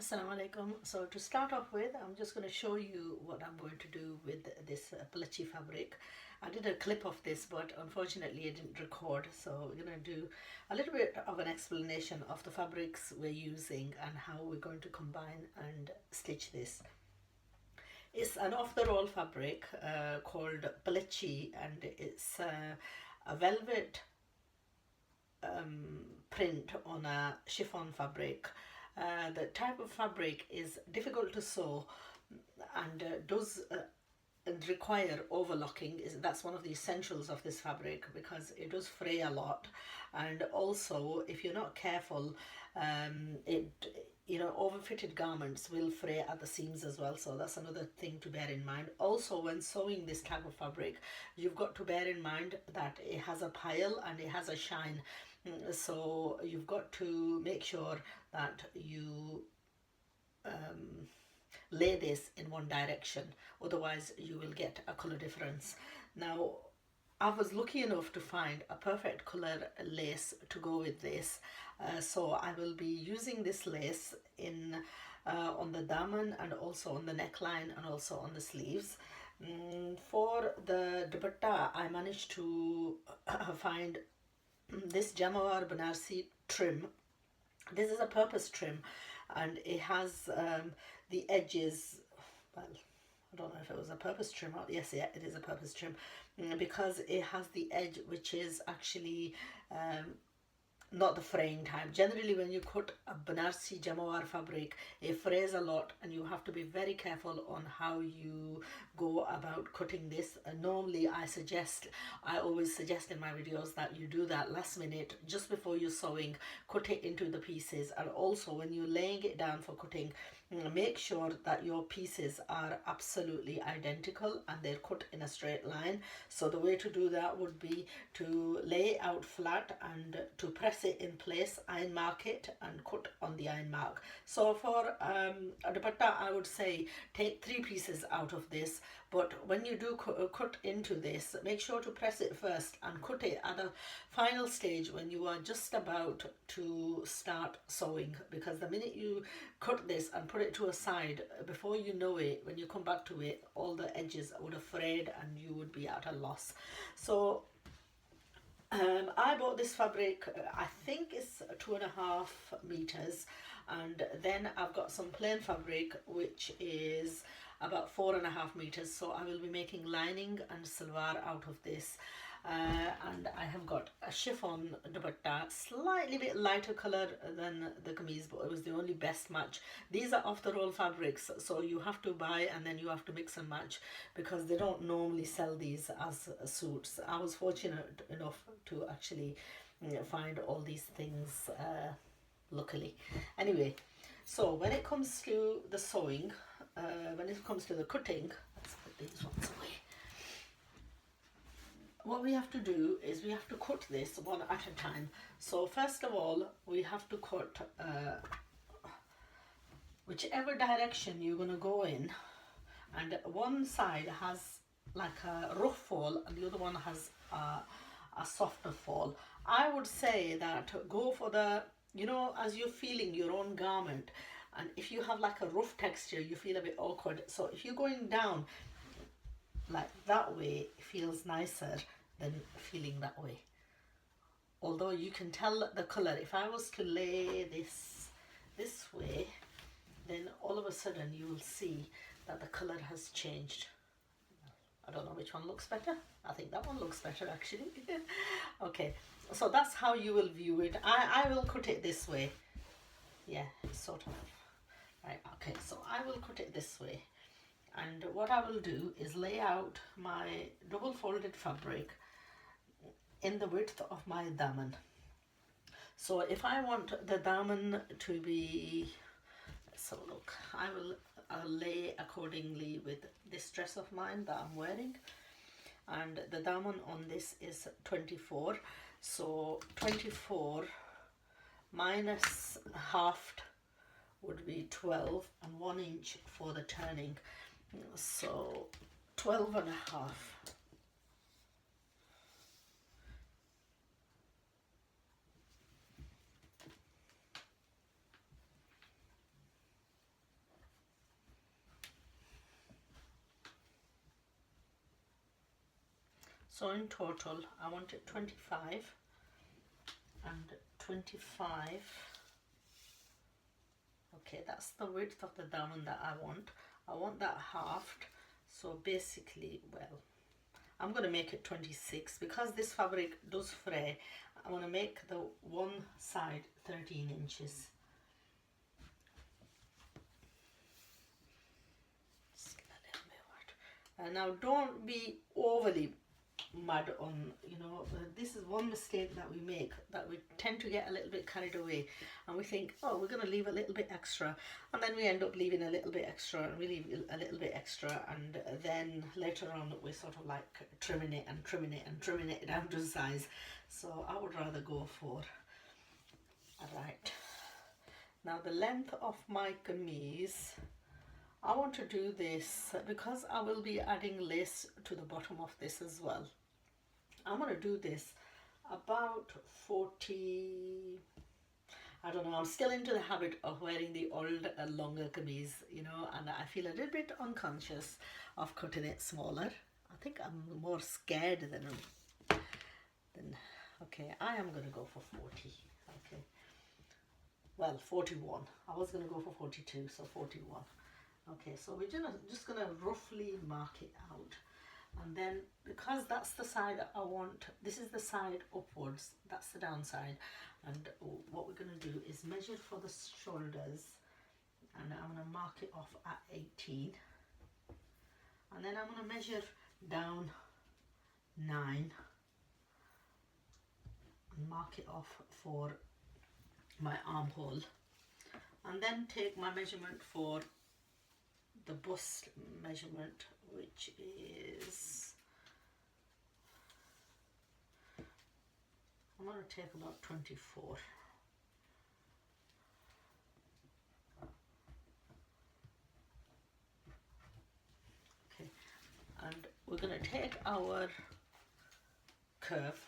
Assalamu alaikum. So to start off with, I'm just going to show you what I'm going to do with this Palachi fabric. I did a clip of this, but unfortunately I didn't record. So we're going to do a little bit of an explanation of the fabrics we're using and how we're going to combine and stitch this. It's an off-the-roll fabric called Palachi, and it's a velvet print on a chiffon fabric. The type of fabric is difficult to sew and does require overlocking. That's one of the essentials of this fabric because it does fray a lot, and also if you're not careful, overfitted garments will fray at the seams as well. So that's another thing to bear in mind. Also, when sewing this type of fabric, you've got to bear in mind that it has a pile and it has a shine. So you've got to make sure that you lay this in one direction, otherwise you will get a color difference. Now, I was lucky enough to find a perfect color lace to go with this, so I will be using this lace in on the daman and also on the neckline and also on the sleeves. For the dupatta, I managed to find this Jamawar Banarsi trim. This is a purpose trim, and it has the edges, well, I don't know if it was a purpose trim or, yes, yeah, it is a purpose trim, because it has the edge which is actually not the fraying type. Generally, when you cut a Banarsi Jamawar fabric, it frays a lot, and you have to be very careful on how you go about cutting this. Normally, I always suggest in my videos that you do that last minute, just before you're sewing, cut it into the pieces. And also, when you're laying it down for cutting, make sure that your pieces are absolutely identical and they're cut in a straight line. So the way to do that would be to lay it out flat and to press it in place, iron mark it and cut on the iron mark. So for a dupatta, I would say take 3 pieces out of this, but when you do cut into this, make sure to press it first and cut it at a final stage when you are just about to start sewing, because the minute you cut this and put it to a side, before you know it, when you come back to it, all the edges would have frayed and you would be at a loss. So I bought this fabric, I think it's 2.5 meters, and then I've got some plain fabric which is about 4.5 meters. So I will be making lining and salwar out of this. And I have got a chiffon dupatta, slightly bit lighter color than the kameez, but it was the only best match. These are off the roll fabrics, so you have to buy and then you have to mix and match, because they don't normally sell these as suits. I was fortunate enough to actually find all these things luckily. Anyway, so when it comes to the sewing, when it comes to the cutting, let's put these ones away. What we have to do is we have to cut this one at a time. So first of all, we have to cut whichever direction you're going to go in, and one side has like a rough fall and the other one has a softer fall. I would say that go for the, as you're feeling your own garment, and if you have like a rough texture, you feel a bit awkward. So if you're going down like that way, it feels nicer than feeling that way. Although you can tell the color. If I was to lay this way, then all of a sudden you will see that the color has changed. I don't know which one looks better. I think that one looks better actually. Okay, so that's how you will view it. I will cut it this way. Yeah, sort of. Right, okay, so I will cut it this way. And what I will do is lay out my double folded fabric in the width of my daman. So if I want the daman to be, let's have a look, I'll lay accordingly with this dress of mine that I'm wearing, and the daman on this is 24. So 24 minus half would be 12, and 1 inch for the turning. So 12.5. So in total I wanted 25 and 25. Okay, that's the width of the diamond that I want. I want that halved, so basically, well, I'm going to make it 26 because this fabric does fray. I want to make the one side 13 inches. Just get a little bit wet. Now don't be overly mad on, you know, this is one mistake that we make, that we tend to get a little bit carried away and we think, oh, we're going to leave a little bit extra, and then we end up leaving a little bit extra, and we leave a little bit extra, and then later on we're sort of like trimming it and trimming it and trimming it down to size. So I would rather go for, alright, now the length of my kameez, I want to do this because I will be adding lace to the bottom of this as well. I'm going to do this about 40, I don't know, I'm still into the habit of wearing the old longer kameez, you know, and I feel a little bit unconscious of cutting it smaller. I think I'm more scared than okay, I am going to go for 40, okay, well, 41, I was going to go for 42, so 41. Okay, so we're just going to roughly mark it out. And then, because that's the side I want, this is the side upwards, that's the downside. And what we're going to do is measure for the shoulders. And I'm going to mark it off at 18. And then I'm going to measure down 9. And mark it off for my armhole. And then take my measurement for the bust measurement, which is, I'm going to take about 24. Okay, and we're going to take our curve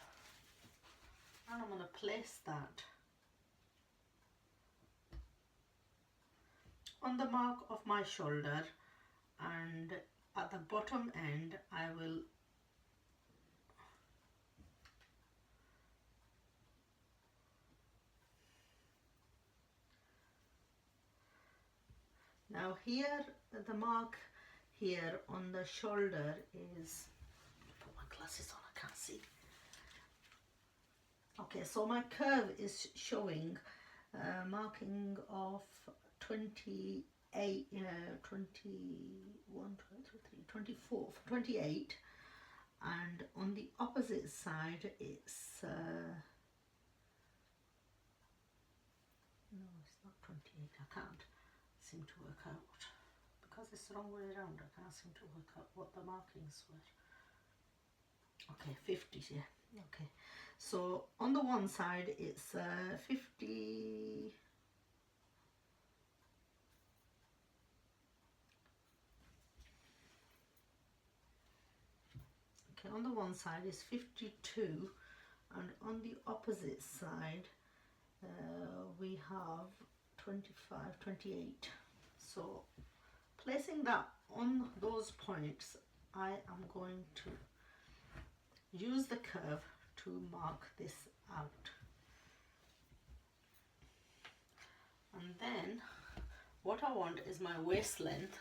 and I'm going to place that on the mark of my shoulder, and at the bottom end I will now here, the mark here on the shoulder is, put my glasses on, I can't see. Okay, so my curve is showing marking of 28, 21, 22, 24, 28, and on the opposite side it's no, it's not 28, I can't seem to work out, because it's the wrong way around, I can't seem to work out what the markings were. Okay, 50, yeah, okay, so on the one side it's 50, on the one side is 52, and on the opposite side we have 25, 28. So placing that on those points, I am going to use the curve to mark this out. And then what I want is my waist length.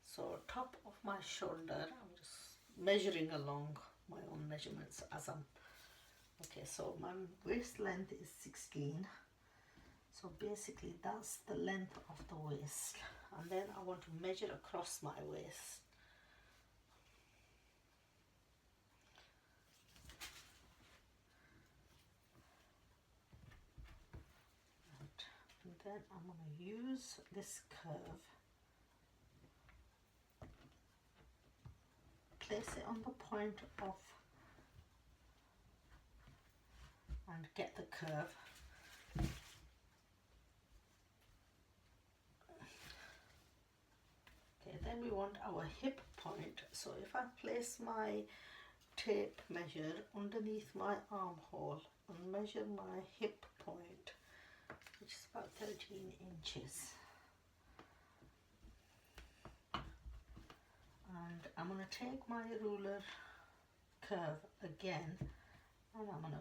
So top of my shoulder, I'm just measuring along my own measurements as I'm, okay, so my waist length is 16, so basically that's the length of the waist, and then I want to measure across my waist. And then I'm going to use this curve, place it on the point of, and get the curve. Okay, then we want our hip point. So if I place my tape measure underneath my armhole and measure my hip point, which is about 13 inches. And I'm going to take my ruler curve again, and I'm going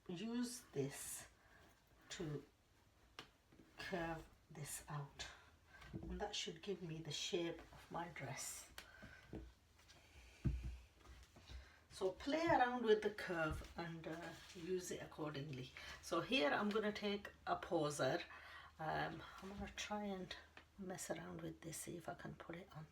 to use this to curve this out, and that should give me the shape of my dress. So play around with the curve and use it accordingly. So here I'm going to take a poser. I'm going to try and mess around with this, see if I can put it on.